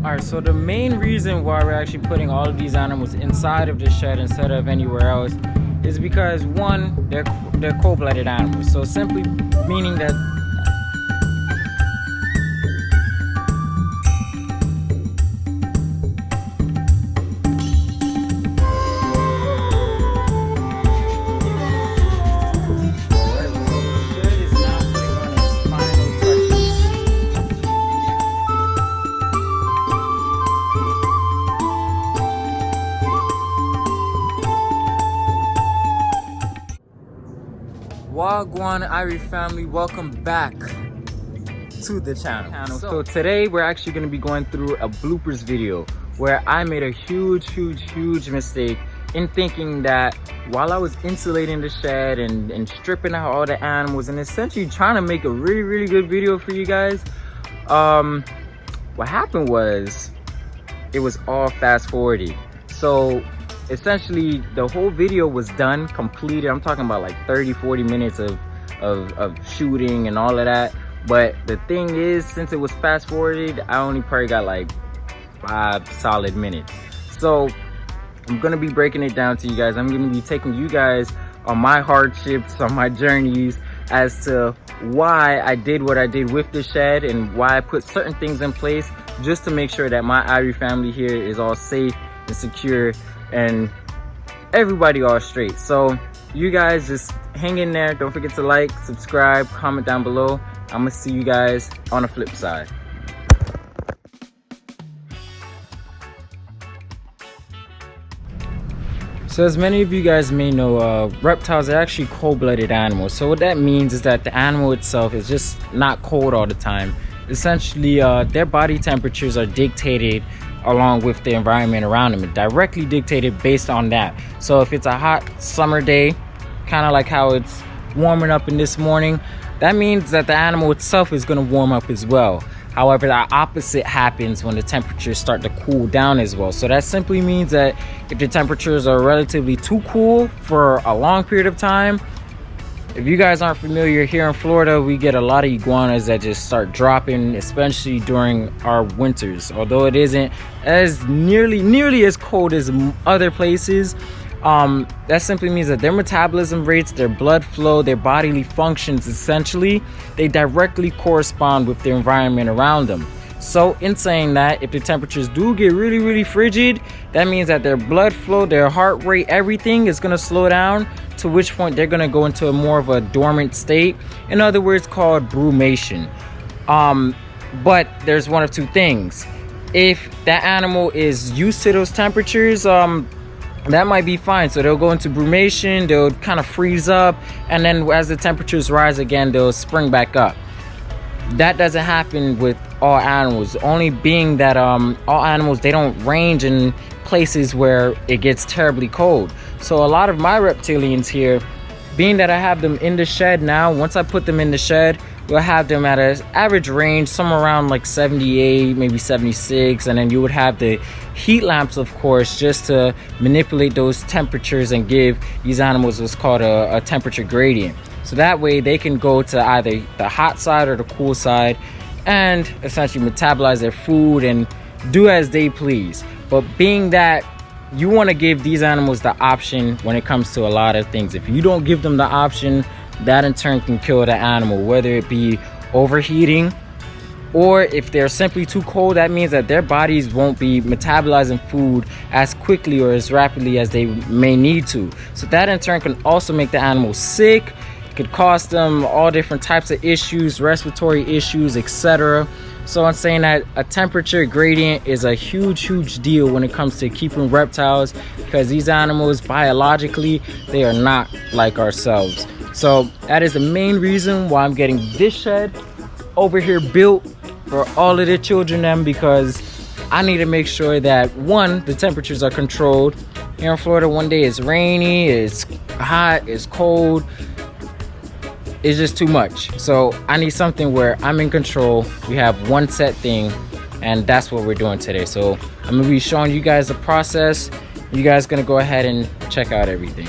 Alright, so the main reason why we're actually putting all of these animals inside of the shed instead of anywhere else is because, one, they're cold-blooded animals. So simply meaning that Wagwan Irie family, welcome back to the channel. So today we're actually going to be going through a bloopers video where I made a huge mistake in thinking that while I was insulating the shed and stripping out all the animals and essentially trying to make a really good video for you guys, what happened was it was all fast forwarded. So essentially the whole video was done, completed. I'm talking about like 30-40 minutes of shooting and all of that. But the thing is, since it was fast forwarded, I only probably got like 5 solid minutes. So I'm gonna be breaking it down to you guys. I'm gonna be taking you guys on my hardships, on my journeys, as to why I did what I did with the shed and why I put certain things in place just to make sure that my Irie family here is all safe and secure and everybody all straight. So you guys just hang in there. Don't forget to like, subscribe, comment down below. I'm gonna see you guys on the flip side. So as many of you guys may know, reptiles are actually cold-blooded animals. So what that means is that the animal itself is just not cold all the time. Essentially, their body temperatures are dictated along with the environment around them, directly dictated based on that. So if it's a hot summer day, kind of like how it's warming up in this morning, that means that the animal itself is going to warm up as well. However, the opposite happens when the temperatures start to cool down as well. So that simply means that if the temperatures are relatively too cool for a long period of time, if you guys aren't familiar, here in Florida, we get a lot of iguanas that just start dropping, especially during our winters. Although it isn't as nearly as cold as other places, that simply means that their metabolism rates, their blood flow, their bodily functions, essentially, they directly correspond with the environment around them. So in saying that, if the temperatures do get really frigid, that means that their blood flow, their heart rate, everything is going to slow down, to which point they're going to go into a more of a dormant state, in other words called brumation. But there's one of two things. If that animal is used to those temperatures, that might be fine. So they'll go into brumation, they'll kind of freeze up, and then as the temperatures rise again, they'll spring back up. That doesn't happen with all animals, only being that all animals, they don't range in places where it gets terribly cold. So a lot of my reptilians here, being that I have them in the shed now, once I put them in the shed, we'll have them at an average range somewhere around like 78, maybe 76, and then you would have the heat lamps, of course, just to manipulate those temperatures and give these animals what's called a temperature gradient. So that way they can go to either the hot side or the cool side and essentially metabolize their food and do as they please. But being that you want to give these animals the option when it comes to a lot of things. If you don't give them the option, that in turn can kill the animal, whether it be overheating, or if they're simply too cold, that means that their bodies won't be metabolizing food as quickly or as rapidly as they may need to. So that in turn can also make the animal sick. It could cause them all different types of issues, respiratory issues, etc. So I'm saying that a temperature gradient is a huge deal when it comes to keeping reptiles, because these animals biologically, they are not like ourselves. So that is the main reason why I'm getting this shed over here built for all of the children them, because I need to make sure that, one, the temperatures are controlled. Here in Florida, one day it's rainy, it's hot, it's cold. It's just too much. So I need something where I'm in control. We have one set thing, and that's what we're doing today. So I'm gonna be showing you guys the process. You guys gonna go ahead and check out everything.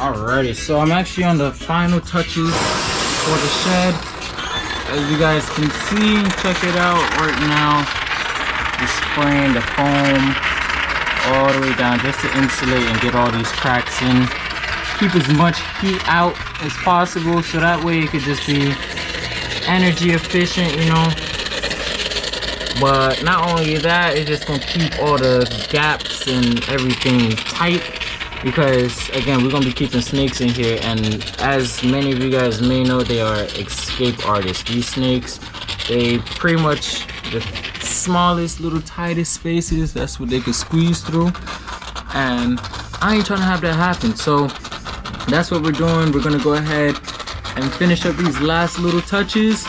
Alrighty, so I'm actually on the final touches for the shed. As you guys can see, check it out right now. Just spraying the foam all the way down just to insulate and get all these cracks in. Keep as much heat out as possible so that way it could just be energy efficient, you know. But not only that, it's just gonna keep all the gaps and everything tight. Because again, we're gonna be keeping snakes in here, and as many of you guys may know, they are escape artists. These snakes, they pretty much the smallest little tightest spaces, that's what they could squeeze through, and I ain't trying to have that happen. So that's what we're doing. We're gonna go ahead and finish up these last little touches.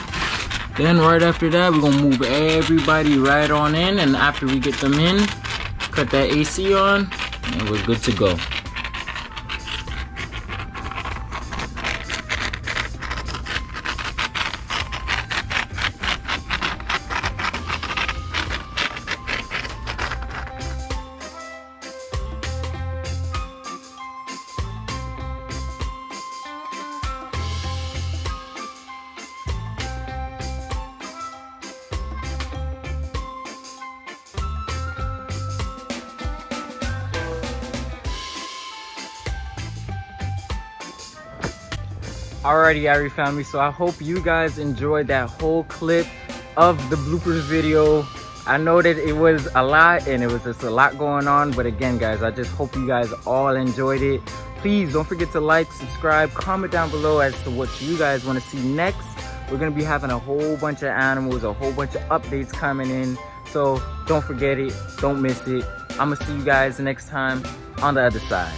Then right after that, we're gonna move everybody right on in, and after we get them in, cut that AC on, and we're good to go. Alrighty, Irie family, so I hope you guys enjoyed that whole clip of the bloopers video. I know that it was a lot and it was just a lot going on, but again guys, I just hope you guys all enjoyed it. Please don't forget to like, subscribe, comment down below as to what you guys want to see next. We're going to be having a whole bunch of animals, a whole bunch of updates coming in, so don't forget it, don't miss it. I'm going to see you guys next time on the other side.